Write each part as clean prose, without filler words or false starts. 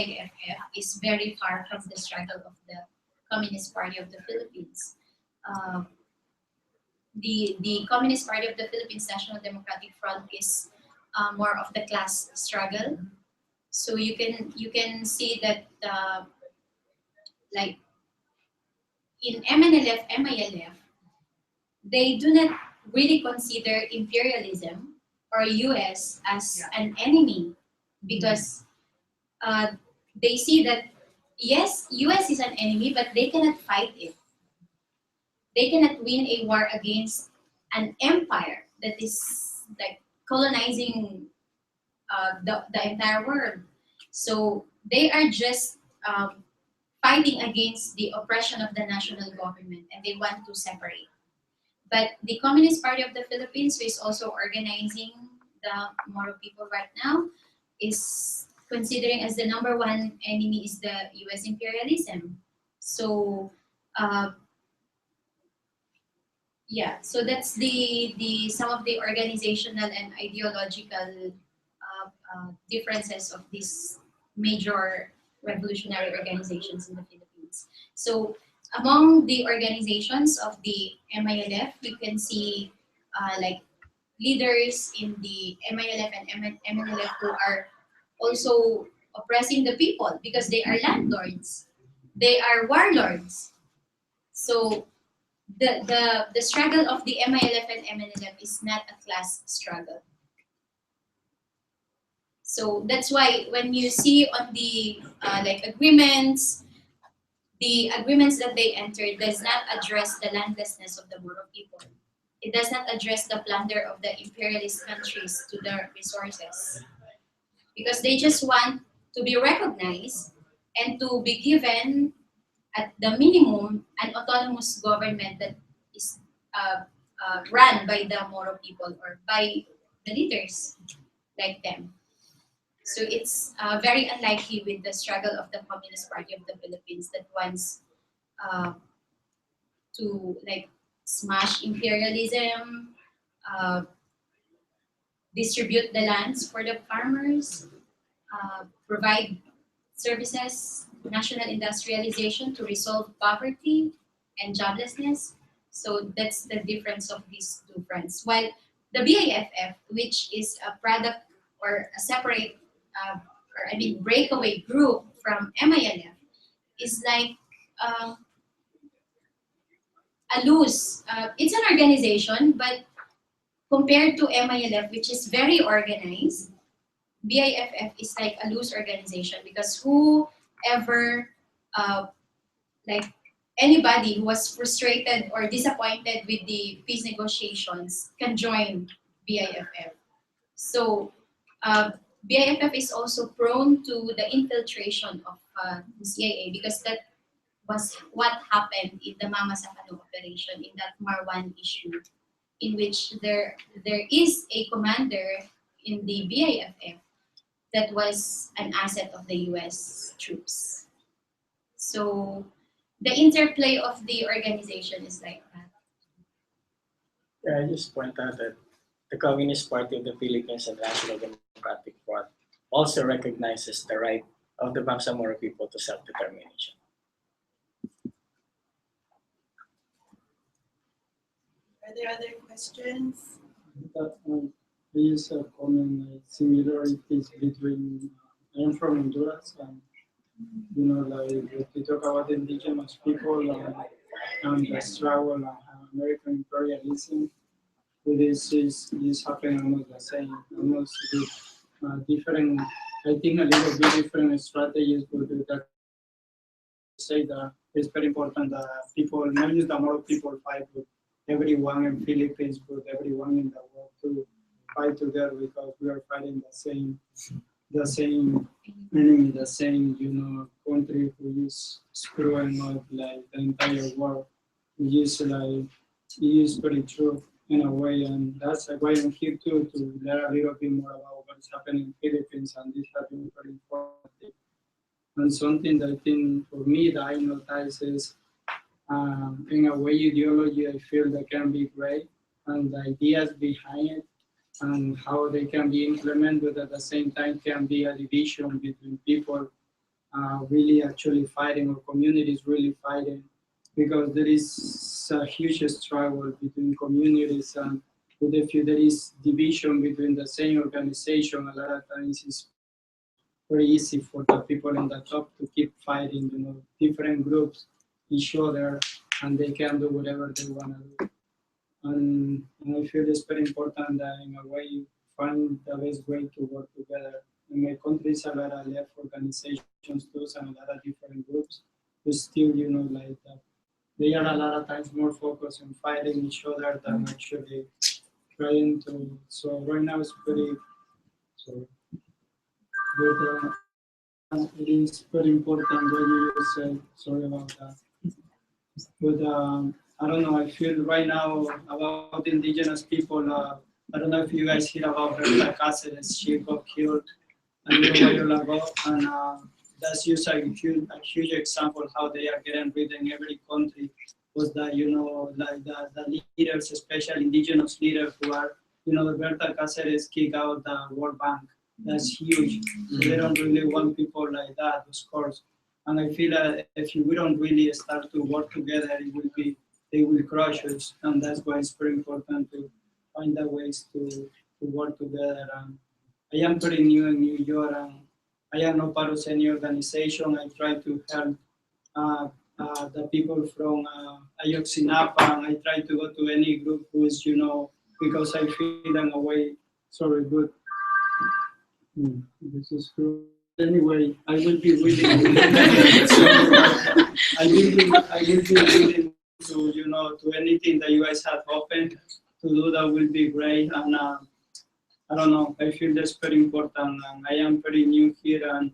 BIFF is very far from the struggle of the Communist Party of the Philippines. The Communist Party of the Philippines National Democratic Front is more of the class struggle. So you can see that like in MNLF, MILF, they do not really consider imperialism or US as an enemy because they see that yes, US is an enemy, but they cannot fight it. They cannot win a war against an empire that is like colonizing the entire world. So they are just fighting against the oppression of the national government and they want to separate. But the Communist Party of the Philippines, who is also organizing the Moro people right now, is considering as the #1 enemy is the US imperialism. So yeah, so that's the some of the organizational and ideological differences of these major revolutionary organizations in the Philippines. So among the organizations of the MILF, you can see like leaders in the MILF and MNLF who are also oppressing the people because they are landlords. They are warlords. So the struggle of the MILF and MNLF is not a class struggle. So that's why when you see on the like agreements, the agreements that they entered does not address the landlessness of the Moro people. It does not address the plunder of the imperialist countries to their resources. Because they just want to be recognized and to be given at the minimum an autonomous government that is run by the Moro people or by the leaders like them. So it's very unlikely with the struggle of the Communist Party of the Philippines that wants to like smash imperialism, distribute the lands for the farmers, provide services, national industrialization to resolve poverty and joblessness. So that's the difference of these two fronts. While the BIFF, which is a product or a separate, breakaway group from MILF, is like a loose. It's an organization, but compared to MILF, which is very organized, BIFF is like a loose organization because whoever, like anybody who was frustrated or disappointed with the peace negotiations can join BIFF. So BIFF is also prone to the infiltration of the CIA because that was what happened in the Mama Sakano operation in that Marwan issue, in which there is a commander in the BIFF that was an asset of the US troops. So the interplay of the organization is like that. Yeah, I just point out that the Communist Party of the Philippines and National Democratic Front also recognizes the right of the Bangsamoro people to self-determination. Are there other questions? I use a common similarities between I'm from Honduras and like we talk about indigenous people and the struggle and American imperialism. This happened almost the same, almost with different. I think a little bit different strategies, but that say that it's very important that people, not just the Moro people fight, but everyone in Philippines, but everyone in the world to fight together because we are fighting the same enemy, the same country who is screwing up like the entire world. It is pretty true in a way, and that's why I'm here too to learn a little bit more about what's happening in Philippines, and this has been very informative. And something that I think for me that I notice is in a way ideology I feel that can be great and the ideas behind it and how they can be implemented at the same time can be a division between people really actually fighting, or communities really fighting, because there is a huge struggle between communities, and if there is division between the same organization, a lot of times it's very easy for the people in the top to keep fighting, different groups, each other, and they can do whatever they want to do. And I feel it's very important that in a way you find the best way to work together. In my country, it's a lot of left organizations too, and a lot of different groups, but still, like they are a lot of times more focused on fighting each other than actually trying to. So right now it's pretty, sorry, but it is very important when you say, sorry about that. But I don't know, I feel right now about indigenous people, I don't know if you guys hear about Berta Cáceres, she got killed a little while ago, and that's just a huge example how they are getting rid in every country, was that, like the leaders, especially indigenous leaders who are, the Berta Cáceres kick out the World Bank. That's huge. So they don't really want people like that, of course. And I feel that if we don't really start to work together, they will crush us. And that's why it's very important to find the ways to work together. And I am pretty new in New York, and I am not part of any organization. I try to help uh, the people from Ayotzinapa, and I try to go to any group who is, because I feel in a way, sorry, good. This is true. Anyway, I will be willing. I will be willing to, to anything that you guys have open to do. That will be great. And I don't know. I feel that's very important. And I am very new here, and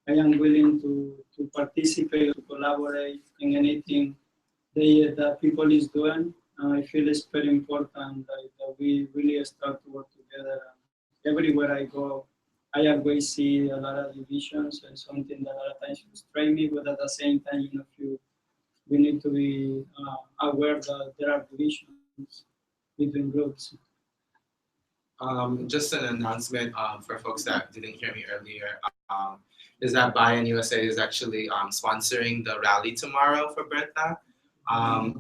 I am willing to participate, to collaborate in anything the people is doing. I feel it's very important that we really start to work together. Everywhere I go, I always see a lot of divisions, and something that a lot of times frustrates me, but at the same time, we need to be aware that there are divisions between groups. Just an announcement for folks that didn't hear me earlier, is that Bai Ali USA is actually sponsoring the rally tomorrow for Bertha.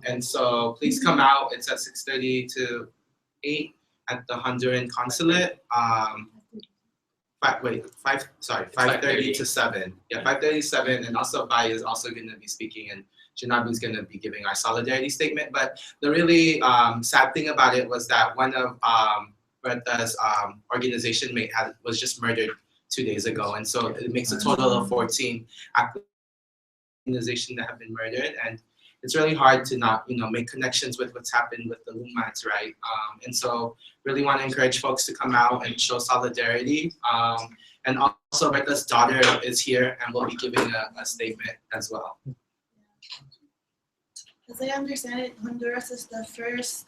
And so please come out. It's at 6:30 to 8 at the Honduran consulate. 5:30 to 7. Yeah, 5:30 to 7. And also Bai is also going to be speaking, and Janabi is going to be giving our solidarity statement. But the really sad thing about it was that one of Bertha's organization mate was just murdered 2 days ago. And so it makes a total of 14 organizations that have been murdered. And it's really hard to not, make connections with what's happened with the Lumats, right? And so really want to encourage folks to come out and show solidarity. And also Bertha's daughter is here and will be giving a statement as well. As I understand it, Honduras is the first,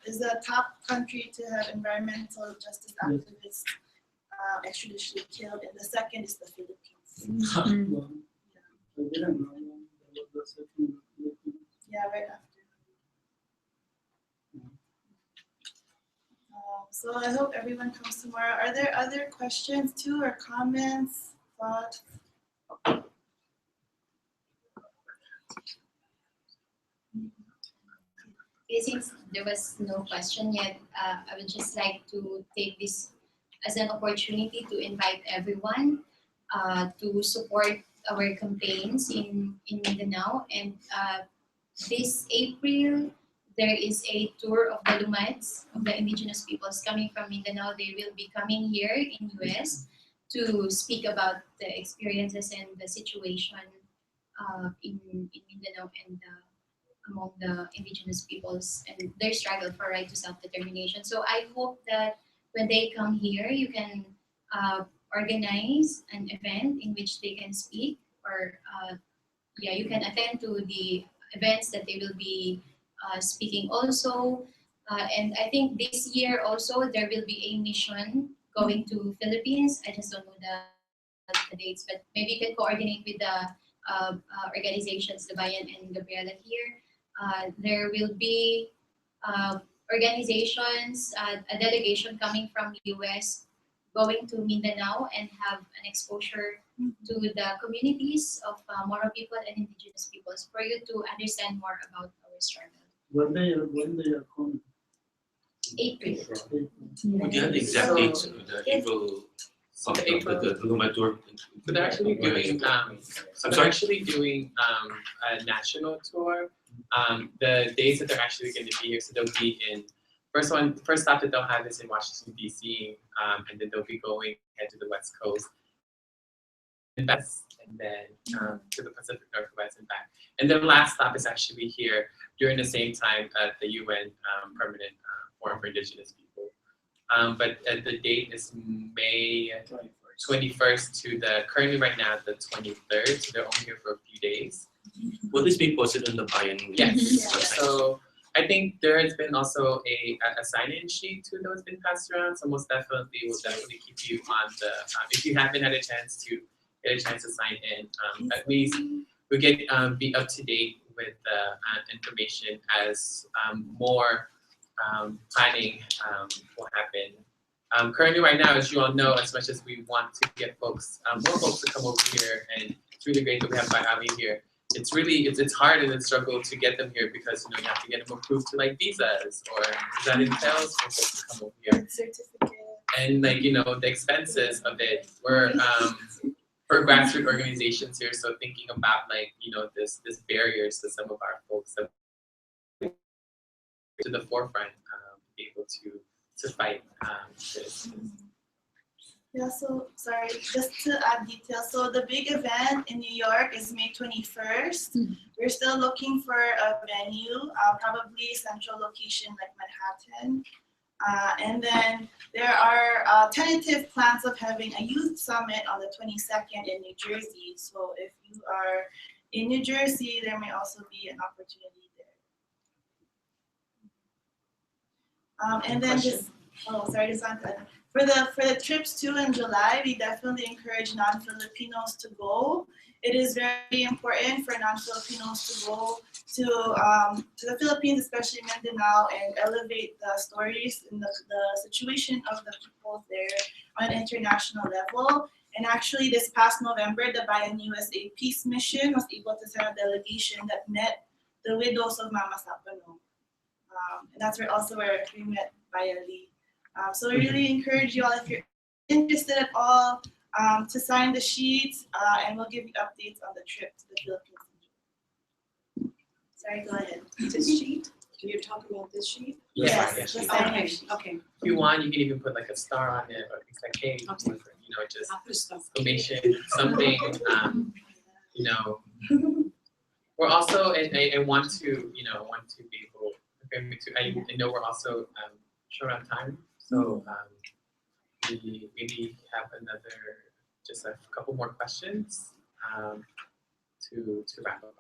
is the top country to have environmental justice activists extrajudicially killed, and the second is the Philippines. Yeah, right after. So I hope everyone comes tomorrow. Are there other questions too, or comments, thoughts? Okay, since there was no question yet, I would just like to take this as an opportunity to invite everyone to support our campaigns in Mindanao. And this April, there is a tour of the Lumats, of the indigenous peoples coming from Mindanao. They will be coming here in US to speak about the experiences and the situation in Mindanao and among the indigenous peoples and their struggle for right to self-determination. So I hope that when they come here, you can organize an event in which they can speak, or you can attend to the events that they will be speaking also. And I think this year also there will be a mission going to Philippines. I just don't know the dates, but maybe you can coordinate with the organizations, the Bayan and Gabriela here. There will be organizations, a delegation coming from US going to Mindanao and have an exposure to the communities of Moro people and indigenous peoples for you to understand more about our struggle. When they are coming. April. Would you have the exact dates of the April the Luma tour? So they're actually doing a national tour. The days that they're actually going to be here, so they'll be in first stop that they'll have is in Washington DC, and then they'll be going head to the West Coast, and then to the Pacific Northwest and back. And their last stop is actually here during the same time at the UN Permanent Forum for Indigenous People. But the date is May 21st to currently right now the 23rd, so they're only here for a few days. Will this be posted on the Bai Ali Yes. website? So I think there has been also a sign-in sheet too that has been passed around. So most definitely will definitely keep you on the if you haven't had a chance to sign in, at least we get be up to date with the information as more planning will happen. Currently, right now, as you all know, as much as we want to get folks, more folks to come over here, and it's really great that we have Bai Ali here. It's hard and it's struggle to get them here because you have to get them approved to like visas or that entails for folks to come over here. Certificate. And the expenses of it. We're grassroots organizations here, so thinking about this barriers to some of our folks that to the forefront, be able to fight this. Yeah, so sorry, just to add details. So the big event in New York is May 21st. We're still looking for a venue, probably central location like Manhattan. And then there are tentative plans of having a youth summit on the 22nd in New Jersey. So if you are in New Jersey, there may also be an opportunity there. And then just for the trips too in July, we definitely encourage non-Filipinos to go. It is very important for non-Filipinos to go to the Philippines, especially Mindanao, and elevate the stories and the situation of the people there on an international level. And actually, this past November, the Bai Ali USA Peace Mission was able to send a delegation that met the widows of Mama Sapano. And that's where we met Bai Ali. So we really encourage you all, if you're interested at all, to sign the sheets, and we'll give you updates on the trip to the Philippines. Sorry, go ahead. This sheet? You're talking about this sheet? Yes. Yes, the Yes. sign-in sheet. Okay. If you want, you can even put like a star on it, or things like, hey, just exclamation, something. We're also, and I want to be able. I know we're also short on time, so we maybe have just a couple more questions to wrap up.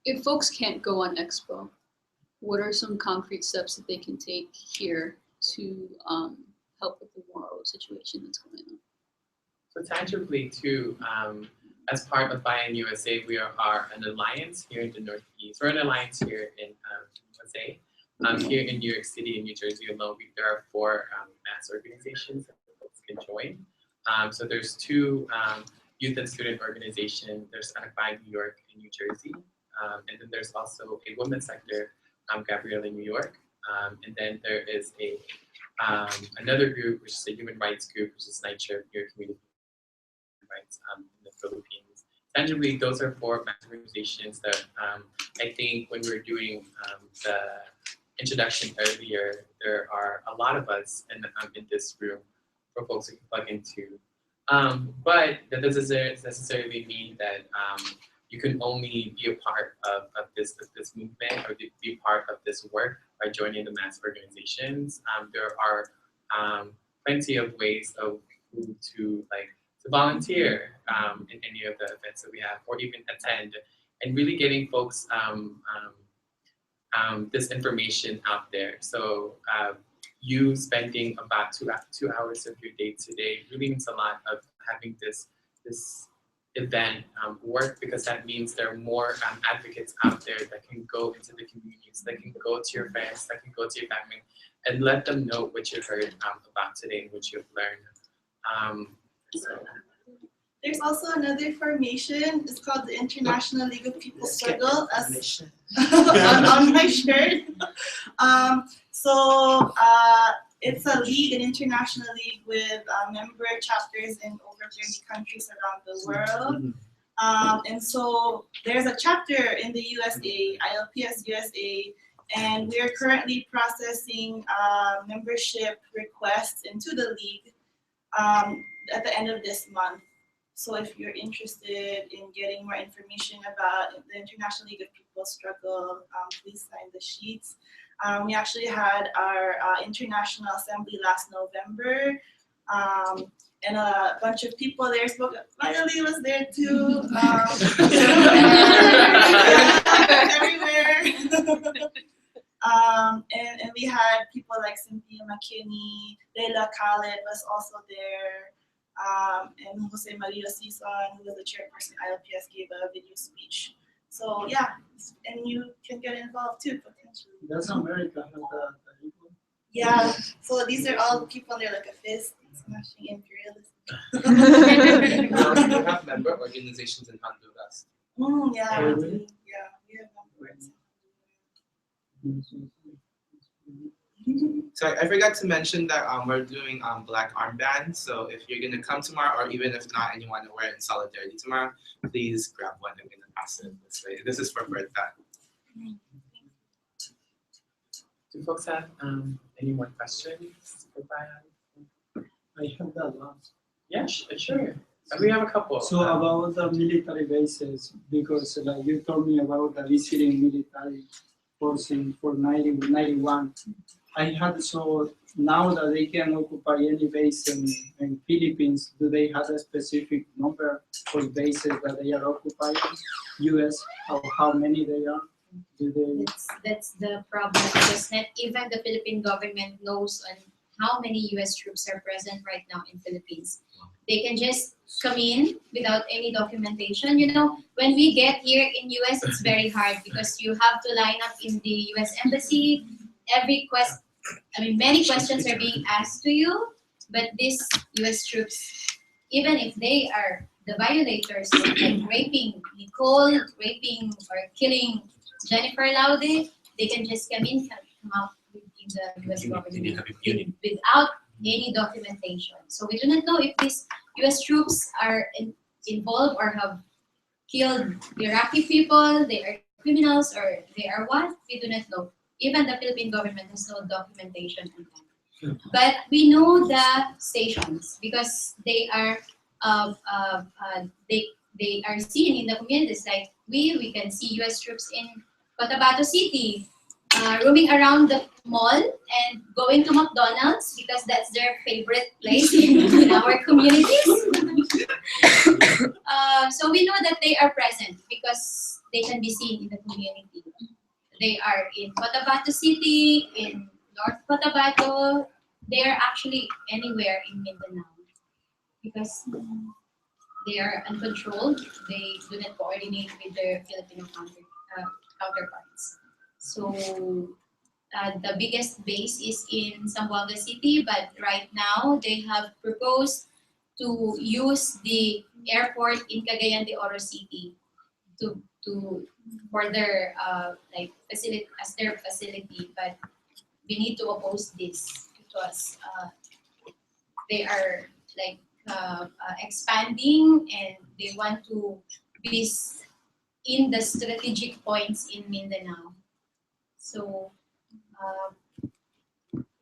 If folks can't go on Expo, what are some concrete steps that they can take here to help with the Moro situation that's going on? So tangibly too, as part of Bai Ali USA, we are an alliance here in the Northeast. We're an alliance here in USA. Here in New York City and New Jersey alone, there are 4 mass organizations that folks can join. So there's 2 youth and student organizations. There's Bai New York in New Jersey. And then there's also a women's sector, GABRIELA in New York. And then there is another group, which is a human rights group, which is NYCHA, New York Community Rights in the Philippines. Tangibly, those are 4 mass organizations that I think when we were doing the introduction earlier, there are a lot of us in this room for folks to plug into. But that doesn't necessarily mean that you can only be a part of this movement or be part of this work by joining the mass organizations. There are plenty of ways of who to volunteer in any of the events that we have, or even attend, and really getting folks this information out there. So you spending about 2 hours of your day today really means a lot of having this event work, because that means there are more advocates out there that can go into the communities, that can go to your friends, that can go to your family, and let them know what you heard about today and what you've learned. There's also another formation. It's called the International League of People Struggle. On my shirt. It's a league, an international league with member chapters in over 30 countries around the world. And so there's a chapter in the USA, ILPS USA, and we are currently processing membership requests into the league at the end of this month. So if you're interested in getting more information about the International League of People Struggle, please sign the sheets. We actually had our International Assembly last November, and a bunch of people there spoke. Bai Ali was there too. Everywhere. And we had people like Cynthia McKinney, Leila Khaled was also there, and Jose Maria Sison, who was the chairperson of ILPS, gave a video speech. So yeah, and you can get involved too potentially. That's America, not the people. Yeah, so these are all the people there like a fist smashing imperialism. We have member organizations in Honduras. Yeah, Really? yeah, we have members. So I forgot to mention that we're doing black armbands. So if you're gonna come tomorrow, or even if not, and you want to wear it in solidarity tomorrow, please grab one. I'm gonna pass it this way. This is for Bertha. Do folks have any more questions for Bai Ali? I have that last. Yeah, sure. We have a couple. So about the military bases, because like you told me about the visiting military forcing for 91. I had so now that they can occupy any base in Philippines, do they have a specific number for bases that they are occupying? US, or how many they are? Do they? That's the problem, because not even the Philippine government knows on how many US troops are present right now in Philippines. They can just come in without any documentation. You know, when we get here in US, it's very hard because you have to line up in the US embassy. Many questions are being asked to you, but these US troops, even if they are the violators, like raping Nicole, raping or killing Jennifer Laude, they can just come in, come out in the US government without any documentation. So we do not know if these US troops are involved or have killed Iraqi people, they are criminals, or they are what? We do not know. Even the Philippine government has no documentation on them. But we know the stations because they are they are seen in the communities. Like we can see US troops in Cotabato City, roaming around the mall and going to McDonald's because that's their favorite place in our communities. So we know that they are present because they can be seen in the community. They are in Cotabato City, in North Cotabato. They are actually anywhere in Mindanao because they are uncontrolled. They do not coordinate with their Filipino counterparts. So the biggest base is in Zamboanga City, but right now they have proposed to use the airport in Cagayan de Oro City for their facility as their facility, but we need to oppose this because they are expanding and they want to be in the strategic points in Mindanao. So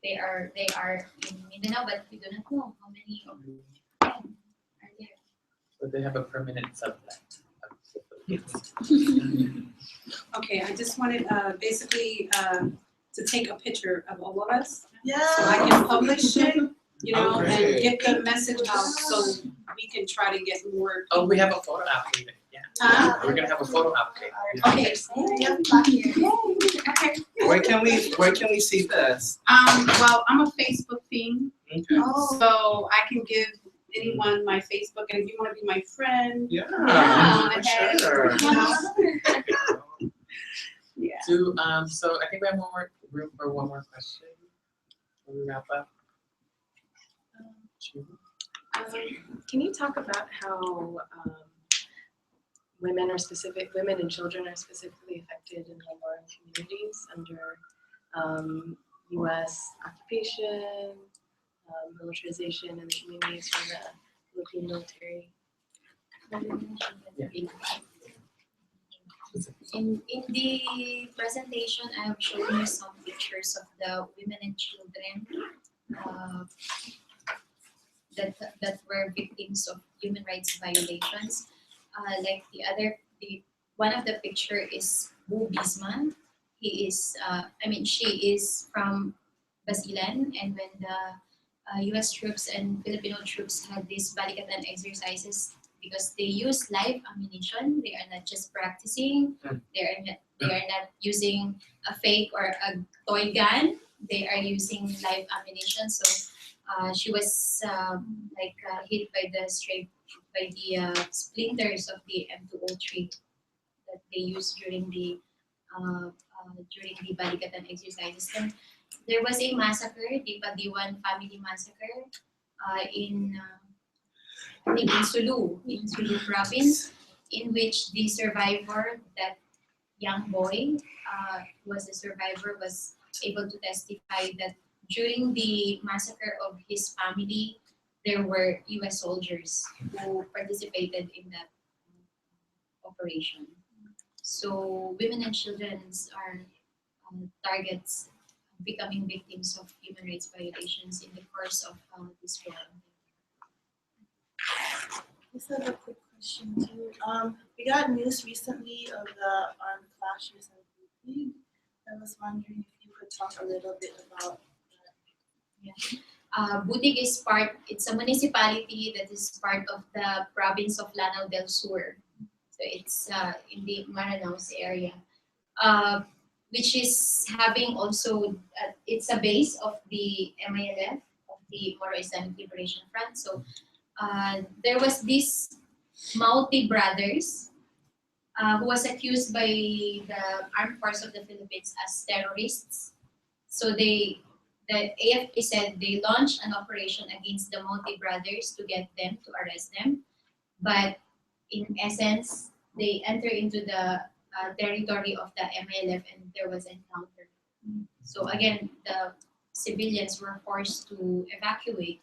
they are in Mindanao, but we do not know how many of them are there. So they have a permanent sublet. Okay, I just wanted basically to take a picture of all of us, Yeah. so I can publish it, you know, Oh, and great. get the message out so we can try to get more. Oh, we have a photo application. Yeah. We're gonna have a photo application. Okay. Yeah, back here. Okay. Where can we see this? Well, I'm a Facebook fiend, Okay. Oh. so I can give anyone my Facebook, and if you want to be my friend, Yeah, Yeah. for sure. you know. Yeah. So I think we have one more room for one more question. Can we wrap up? Can you talk about how women and children are specifically affected in the Moro communities under U.S. occupation, militarization in the communities from the Philippine military? In the presentation, I have shown you some pictures of the women and children that were victims of human rights violations. Like one of the picture is Bu Bisman. She is from Basilan, and when the U.S. troops and Filipino troops had these balikatan exercises, because they use live ammunition, they are not just practicing. They are not using a fake or a toy gun. They are using live ammunition. So she was hit by the splinters of the M203 that they used during the balikatan exercises. And there was a massacre, the Padiwan family massacre, in Sulu province, in which the survivor, that young boy, was a survivor, was able to testify that during the massacre of his family, there were U.S. soldiers who participated in that operation. So women and children are targets, becoming victims of human rights violations in the course of this war. I just have a quick question too. We got news recently of the armed clashes in Butig. I was wondering if you could talk a little bit about that. Butig is it's a municipality that is part of the province of Lanao del Sur. So it's in the Maranaos area, which is having also, it's a base of the MILF, of the Moro Islamic Liberation Front. So there was this Mauti brothers who was accused by the armed forces of the Philippines as terrorists. So the AFP said they launched an operation against the Mauti brothers to get them, to arrest them. But in essence, they enter into the territory of the MLF, and there was encounter. So again, the civilians were forced to evacuate.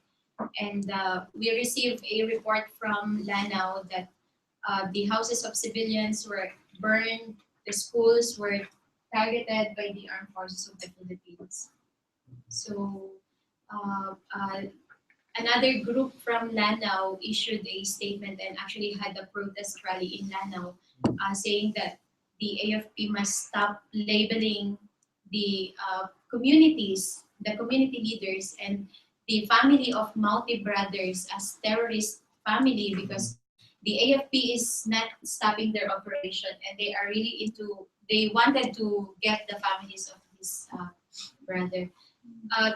And we received a report from Lanao that the houses of civilians were burned, the schools were targeted by the armed forces of the Philippines. So another group from Lanao issued a statement and actually had a protest rally in Lanao, saying that the AFP must stop labeling the communities, the community leaders, and the family of Mauti brothers as terrorist family, because the AFP is not stopping their operation, and they are really they wanted to get the families of this brother.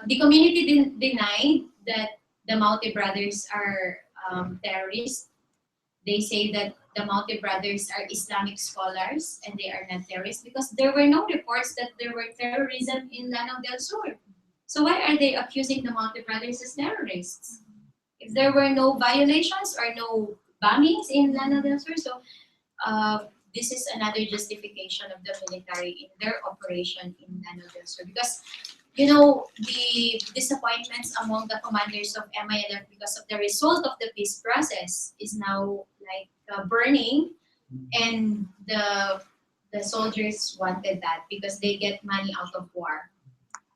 The community denied that the Mauti brothers are terrorists. They say that the Mauti brothers are Islamic scholars and they are not terrorists, because there were no reports that there were terrorism in Lanao del Sur. So why are they accusing the Mauti brothers as terrorists? If there were no violations or no bombings in Lanao del Sur, so this is another justification of the military in their operation in Lanao del Sur. Because, you know, the disappointments among the commanders of MILF because of the result of the peace process is now like burning, and the soldiers wanted that because they get money out of war.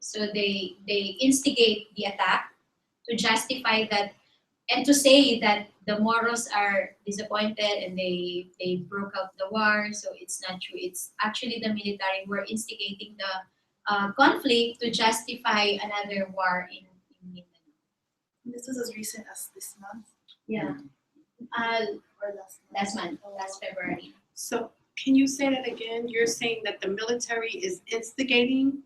So they instigate the attack to justify that and to say that the Moros are disappointed and they broke out the war. So it's not true. It's actually the military who are instigating the conflict to justify another war in Mindanao. This was as recent as this month. Yeah. Or Last month, last February. So can you say that again? You're saying that the military is instigating?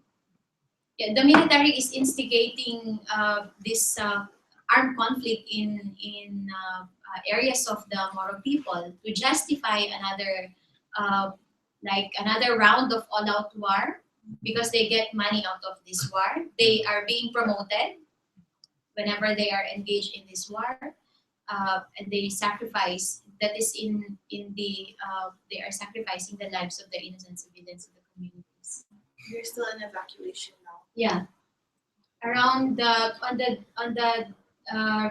Yeah, the military is instigating this armed conflict in areas of the Moro people to justify another round of all-out war, because they get money out of this war. They are being promoted whenever they are engaged in this war. and they sacrifice. That is in the they are sacrificing the lives of the innocent civilians in the communities. You're still in evacuation now. Yeah, around the on the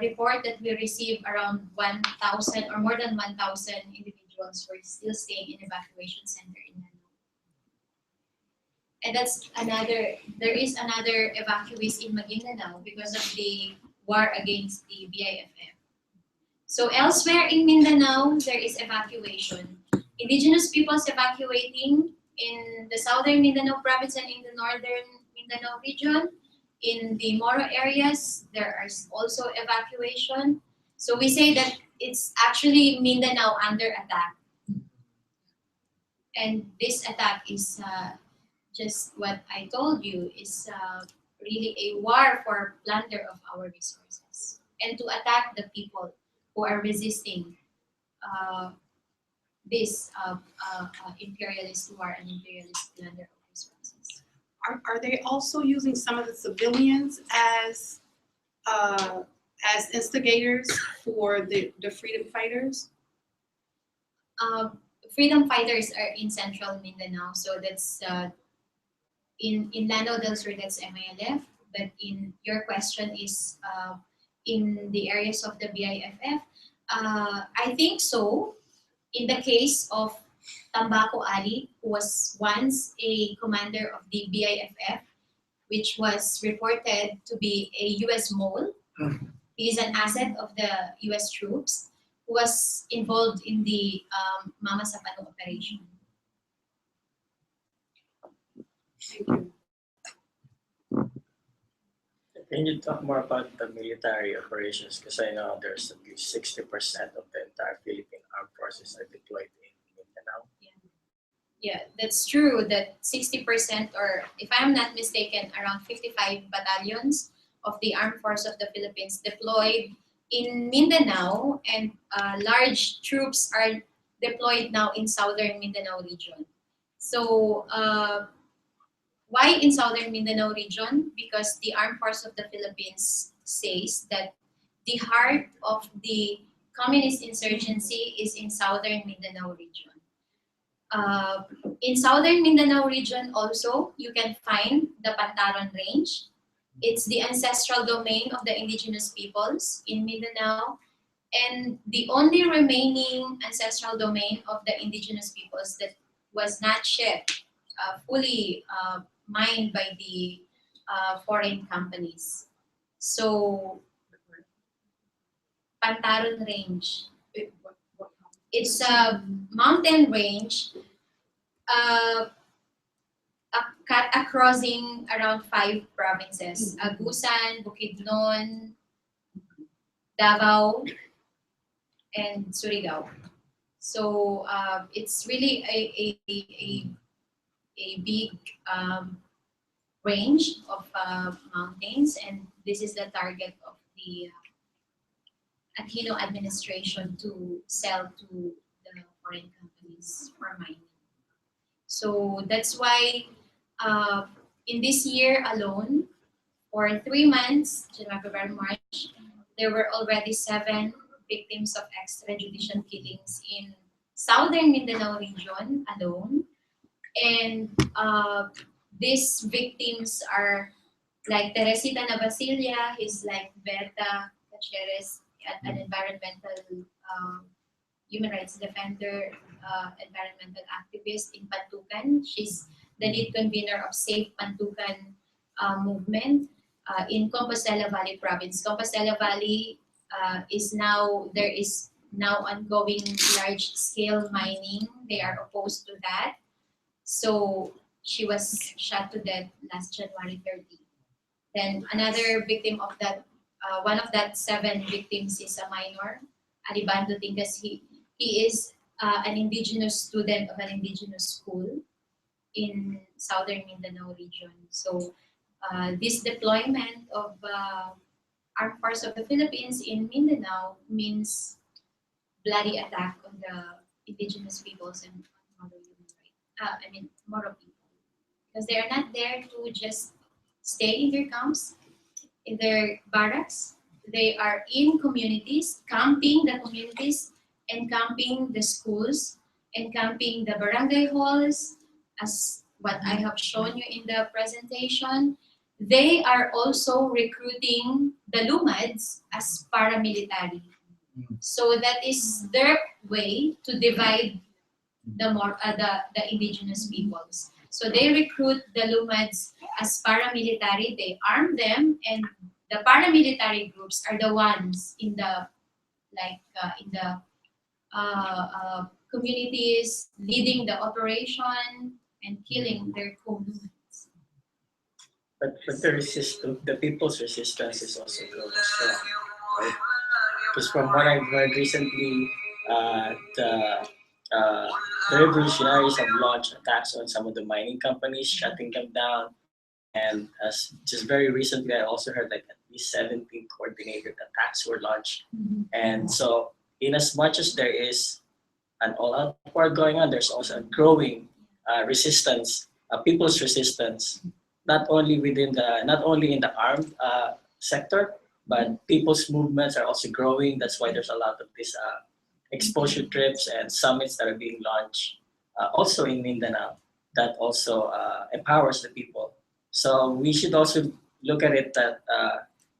report that we received, around 1,000 or more than 1,000 individuals were still staying in evacuation center in Mindanao. And that's another. There is another evacuees in Maguindanao because of the war against the BIFF. So elsewhere in Mindanao, there is evacuation. Indigenous peoples evacuating in the southern Mindanao province and in the northern Mindanao region. In the Moro areas, there is also evacuation. So we say that it's actually Mindanao under attack. And this attack is just what I told you, is really a war for plunder of our resources and to attack the people who are resisting this imperialist war and imperialist plunder of resources. Are they also using some of the civilians as instigators for the freedom fighters? Freedom fighters are in central Mindanao, so that's in Lanao del Sur, that's MILF. But in your question is in the areas of the BIFF. I think so. In the case of Tambaco Ali, who was once a commander of the BIFF, which was reported to be a U.S. mole. He is an asset of the U.S. troops who was involved in the Mama Sapano operation. Thank you. Can you talk more about the military operations? Because I know there's at least 60% of the entire Philippine armed forces are deployed in Mindanao. Yeah, that's true that 60%, or if I'm not mistaken, around 55 battalions of the armed force of the Philippines deployed in Mindanao, and large troops are deployed now in southern Mindanao region. So why in southern Mindanao region? Because the armed force of the Philippines says that the heart of the communist insurgency is in southern Mindanao region. In southern Mindanao region also, you can find the Pantaron Range. It's the ancestral domain of the indigenous peoples in Mindanao, and the only remaining ancestral domain of the indigenous peoples that was not yet fully mined by the foreign companies. So, Pantaron Range. It's a mountain range crossing around 5 provinces: Agusan, Bukidnon, Davao, and Surigao. So it's really a big range of mountains, and this is the target of the Aquino administration to sell to the foreign companies for mining. So that's why in this year alone, for 3 months, January, February, March, there were already 7 victims of extrajudicial killings in southern Mindanao region alone. And these victims are like Teresita Navasilia, he's like Berta Cacheres, an environmental human rights defender, environmental activist in Pantukan. She's the lead convener of Safe Pantukan movement in Compostela Valley province. Compostela Valley there is now ongoing large scale mining. They are opposed to that. So she was shot to death last January 30. Then another victim of that, one of that 7 victims is a minor, Aribando Tingas. He is an indigenous student of an indigenous school in southern Mindanao region. So this deployment of armed force of the Philippines in Mindanao means bloody attack on the indigenous peoples and Moro human rights. Moro people, because they are not there to just stay in their camps, in their barracks. they are in communities, camping the communities, encamping the schools, encamping the barangay halls, as what I have shown you in the presentation. They are also recruiting the lumads as paramilitary. So that is their way to divide the indigenous peoples. So they recruit the lumads as paramilitary, they arm them, and the paramilitary groups are the ones in the communities leading the operation and killing their co-lumads. But the people's resistance is also growing strong, right? Because from what I've heard recently, the revolutionaries have launched attacks on some of the mining companies, shutting them down. And as just very recently, I also heard like at least 17 coordinated attacks were launched. And so, in as much as there is an all-out war going on, there's also a growing resistance, people's resistance, not only in the armed sector, but people's movements are also growing. That's why there's a lot of these exposure trips and summits that are being launched, also in Mindanao, that also empowers the people. So we should also look at it that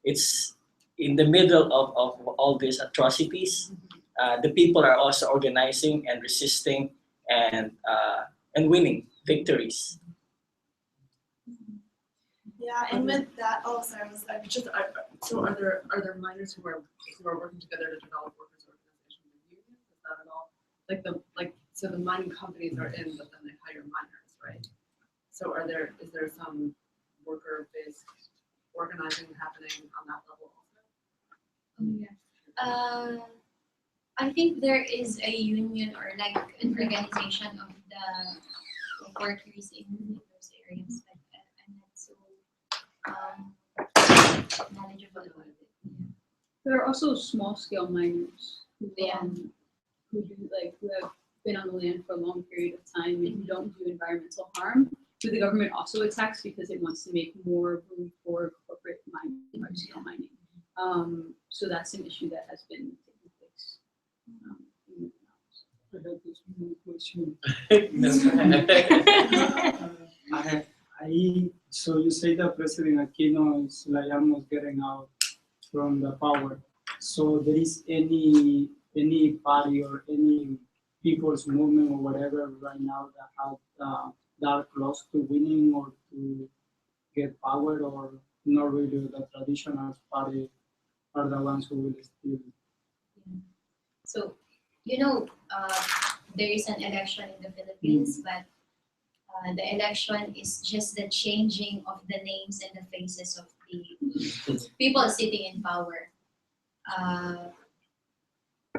it's in the middle of all these atrocities. The people are also organizing and resisting and winning victories. Yeah, and with that, oh, sorry, I was like, So are there miners who are working together to develop workers' organizations and unions? Is that at all? So the mining companies are in, but then they hire miners, right? So is there some worker-based organizing happening on that level also? I think there is a union or like an organization of the workers in those areas, but I'm not so knowledgeable about it. There are also small-scale miners who, Yeah. who have been on the land for a long period of time and who don't do environmental harm, who the government also attacks because it wants to make more room for corporate mining, large-scale mining. So that's an issue that has been taking place. I have this one question. So you say that President Aquino is like almost getting out from the power. So there is any party or any people's movement or whatever right now that are close to winning or to get power, or not really the traditional party are the ones who will still. So, there is an election in the Philippines, but the election is just the changing of the names and the faces of the people sitting in power.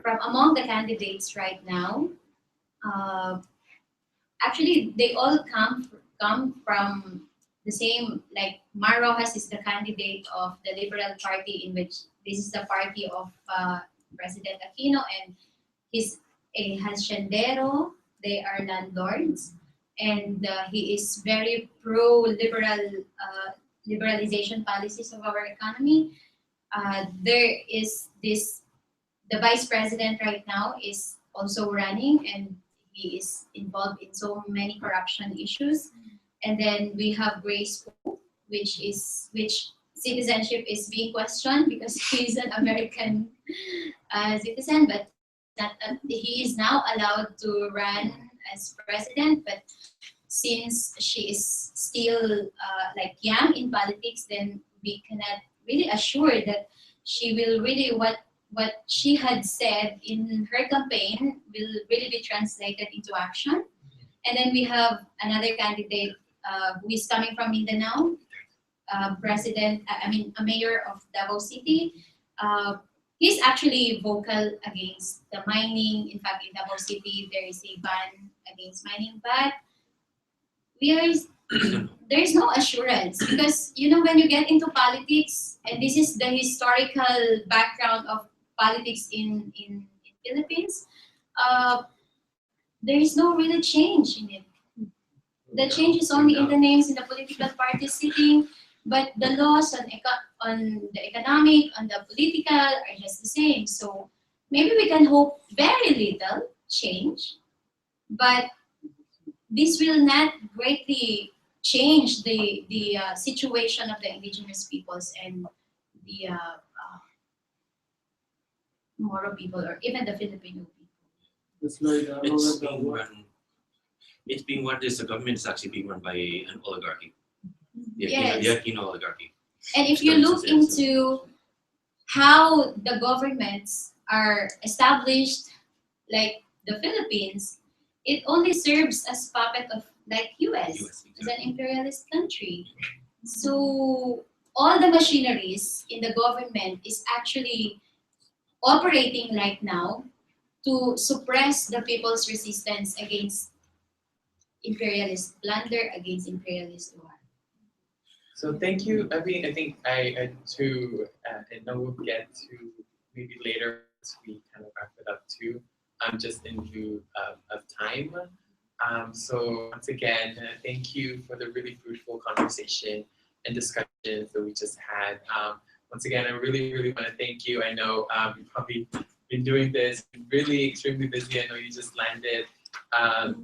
From among the candidates right now, actually they all come from the same, like Mar Rojas is the candidate of the Liberal Party, in which this is the party of President Aquino, and he's a haciendero, they are landlords, and he is very pro-liberal liberalization policies of our economy. There is the vice president right now is also running, and he is involved in so many corruption issues. And then we have Grace Poe, which citizenship is being questioned because he's an American citizen, but he is now allowed to run as president. But since she is still like young in politics, then we cannot really assure that she will really what she had said in her campaign will really be translated into action. And then we have another candidate who is coming from Mindanao, a mayor of Davao City. He's actually vocal against the mining. In fact, in Davao City, there is a ban against mining, but there's no assurance because when you get into politics, and this is the historical background of politics in Philippines, there is no really change in it. The change is only in the names in the political parties sitting. but the laws on the economic, on the political are just the same. So maybe we can hope very little change, but this will not greatly change the situation of the indigenous peoples and the Moro people or even the Filipino people. It's like It's being run, the government is actually being run by an oligarchy. Yes. The Aquino oligarchy. And if you look into how the governments are established, like the Philippines, it only serves as puppet of like US as an imperialist country. So all the machineries in the government is actually operating right now to suppress the people's resistance against imperialist plunder, against imperialist war. So thank you. I mean, I think I know we'll get to maybe later as we kind of wrap it up too. Just in view of time. So once again, thank you for the really fruitful conversation and discussions that we just had. Once again, I really, really want to thank you. I know you've probably been doing this really extremely busy. I know you just landed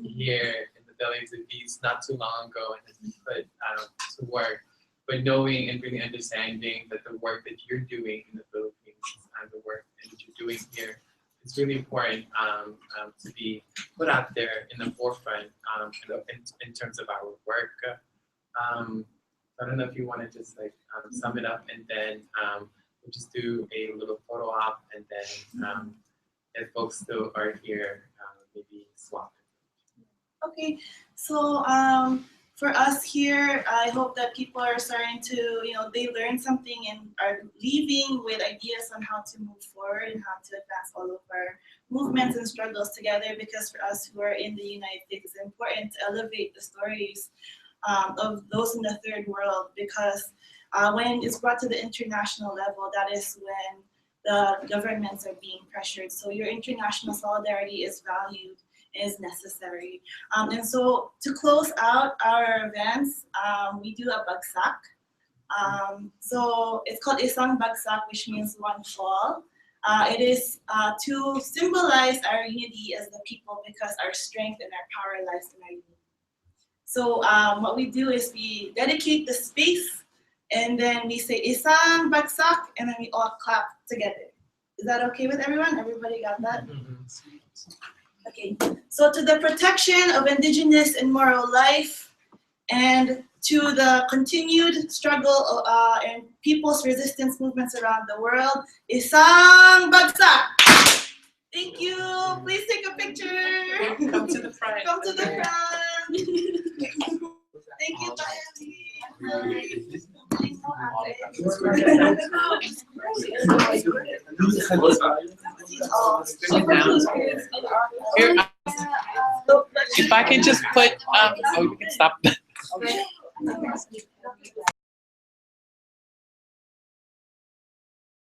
here in the belly of the beast not too long ago and has been put to work. But knowing and really understanding that the work that you're doing in the Philippines and the work that you're doing here, it's really important to be put out there in the forefront in terms of our work. I don't know if you want to just like sum it up, and then we'll just do a little photo op, and then if folks still are here, maybe swap. Okay, so for us here, I hope that people are starting to, they learn something and are leaving with ideas on how to move forward and how to advance all of our movements and struggles together, because for us who are in the United States, it's important to elevate the stories of those in the third world, because when it's brought to the international level, that is when the governments are being pressured. So your international solidarity is valued, is necessary. And so to close out our events, we do a bagsak. So it's called Isang Bagsak, which means one fall. It is to symbolize our unity as the people, because our strength and our power lies in our unity. So what we do is we dedicate the space, and then we say Isang Bagsak, and then we all clap together. Is that okay with everyone? Everybody got that? Okay, so to the protection of indigenous and Moro life, and to the continued struggle and people's resistance movements around the world, Isang Bagsak! Thank you. Please take a picture. Come to the front. Come to the front. Thank you, Bai Ali. Here, if I can just put, oh, you can stop.